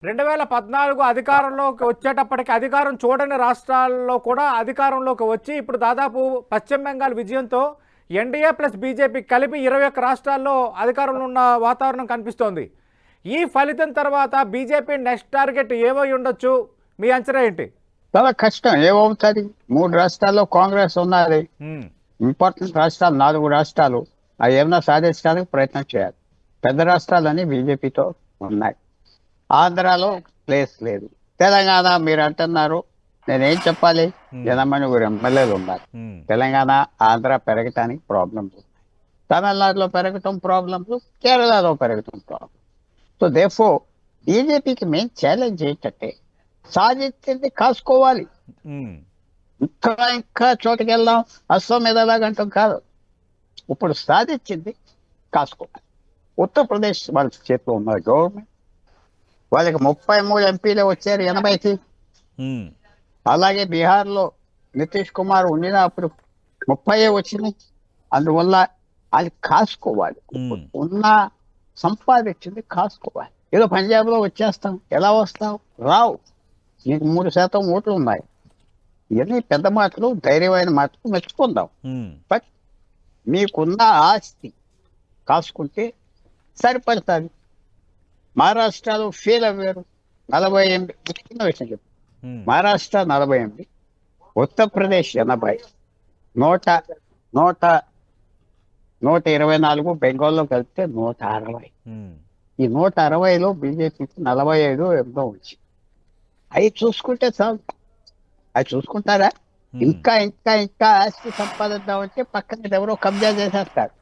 2014 అధికారంలోకి వచ్చేటప్పటికి అధికారం చూడని రాష్ట్రాల్లో కూడా అధికారంలోకి వచ్చి ఇప్పుడు దాదాపు పశ్చిమ బెంగాల్ విజయంతో ఎన్డీఏ ప్లస్ బీజేపీ కలిపి 21 రాష్ట్రాల్లో అధికారంలో ఉన్న వాతావరణం కనిపిస్తోంది. ఈ ఫలితం తర్వాత బీజేపీ నెక్స్ట్ టార్గెట్ ఏమై ఉండొచ్చు? మీ అంచనా ఏంటి? చాలా కష్టం. ఏమవుతుంది? 3 రాష్ట్రాల్లో కాంగ్రెస్ ఉన్నది. ఇంపార్టెంట్ రాష్ట్రాలు 4 రాష్ట్రాలు. అవి ఏమన్నా సాధించడానికి ప్రయత్నం చేయాలి. పెద్ద రాష్ట్రాలన్నీ బీజేపీతో ఉన్నాయి. ఆంధ్రాలో ప్లేస్ లేదు. తెలంగాణ మీరు అంటున్నారు, నేనేం చెప్పాలి? జనమణిగురు ఎమ్మెల్యేలు ఉన్నారు. తెలంగాణ ఆంధ్ర పెరగటానికి ప్రాబ్లమ్స్ ఉన్నాయి. తమిళనాడులో పెరగటం ప్రాబ్లమ్స్, కేరళలో పెరగటం ప్రాబ్లమ్. సో దేఫో బీజేపీకి మెయిన్ ఛాలెంజ్ ఏంటంటే సాధించింది కాసుకోవాలి. ఇంకా ఇంకా చోటుకి వెళ్దాం, అస్సాం మీద ఎలాగంటాం కాదు. ఇప్పుడు సాధించింది కాసుకోవాలి. ఉత్తరప్రదేశ్ వాళ్ళ చేతిలో ఉన్నారు గవర్నమెంట్. వాళ్ళకి 33 ఎంపీలు వచ్చారు 80కి. అలాగే బీహార్లో నితీష్ కుమార్ ఉండినప్పుడు 30 వచ్చినాయి. అందువల్ల అది కాసుకోవాలి. ఉన్న సంపాదించింది కాసుకోవాలి. ఏదో పంజాబ్లో వచ్చేస్తాం, ఎలా వస్తాం? రావు. నీకు 3% ఓట్లు ఉన్నాయి. ఇవన్నీ పెద్ద మాటలు, ధైర్యమైన మాటలు మెచ్చుకుందాం. బట్ మీకున్న ఆస్తి కాసుకుంటే సరిపడుతుంది. మహారాష్ట్రలో ఫెయిల్ అవ్వారు 48. చిన్న విషయం చెప్పు. మహారాష్ట్ర 48, ఉత్తరప్రదేశ్ 80, 124, బెంగాల్లో కలిపితే 160. ఈ 160లో బీజేపీకి 45 ఎంతో వచ్చి అవి చూసుకుంటే చాలు. అవి చూసుకుంటారా? ఇంకా ఇంకా ఇంకా ఆస్తి సంపాదిద్దామంటే పక్కన ఎవరో కబ్జా చేసేస్తారు.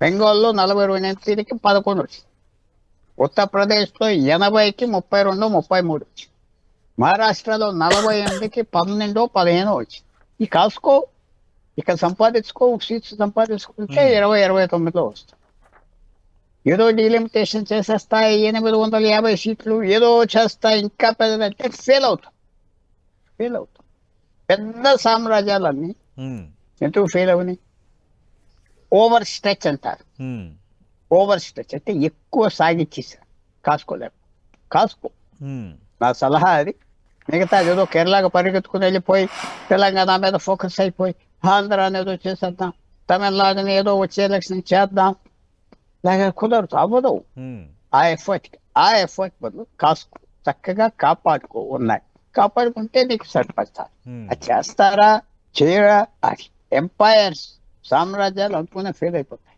బెంగాల్లో 42 ఎంపీలకి 11 వచ్చి, ఉత్తరప్రదేశ్లో 80కి 32, 33 వచ్చి, మహారాష్ట్రలో 48కి 12, 15 వచ్చి. ఈ కాసుకో, ఇక్కడ సంపాదించుకో, సీట్స్ సంపాదించుకుంటే 20, 29లో వస్తాయి. ఏదో డీలిమిటేషన్ చేసేస్తా, 850 సీట్లు ఏదో చేస్తా, ఇంకా పెద్దదంటే ఫెయిల్ అవుతాం. పెద్ద సామ్రాజ్యాలన్నీ ఎందుకు ఫెయిల్ అవని? ఓవర్ స్ట్రెచ్ అంటారు. ఓవర్ స్ట్రెచ్ అంటే ఎక్కువ సాగిచ్చేసారు, కాసుకోలేరు. కాసుకో, నా సలహా అది. మిగతా ఏదో కేరళకు పరిగెత్తుకుని వెళ్ళిపోయి తెలంగాణ మీద ఫోకస్ అయిపోయి ఆంధ్ర అనేది చేసేద్దాం, తమిళనాడుని ఏదో వచ్చే ఎలక్షన్ చేద్దాం, లేక కుదరదు, అవ్వదు. ఆ ఎఫర్ట్ బదులు కాసుకో, చక్కగా కాపాడుకో. ఉన్నాయి, కాపాడుకుంటే నీకు సరిపడతారు. అది చేస్తారా చేయరా? అది ఎంపైర్స్, సామ్రాజ్యాలు అనుకునే ఫెయిల్ అయిపోతాయి.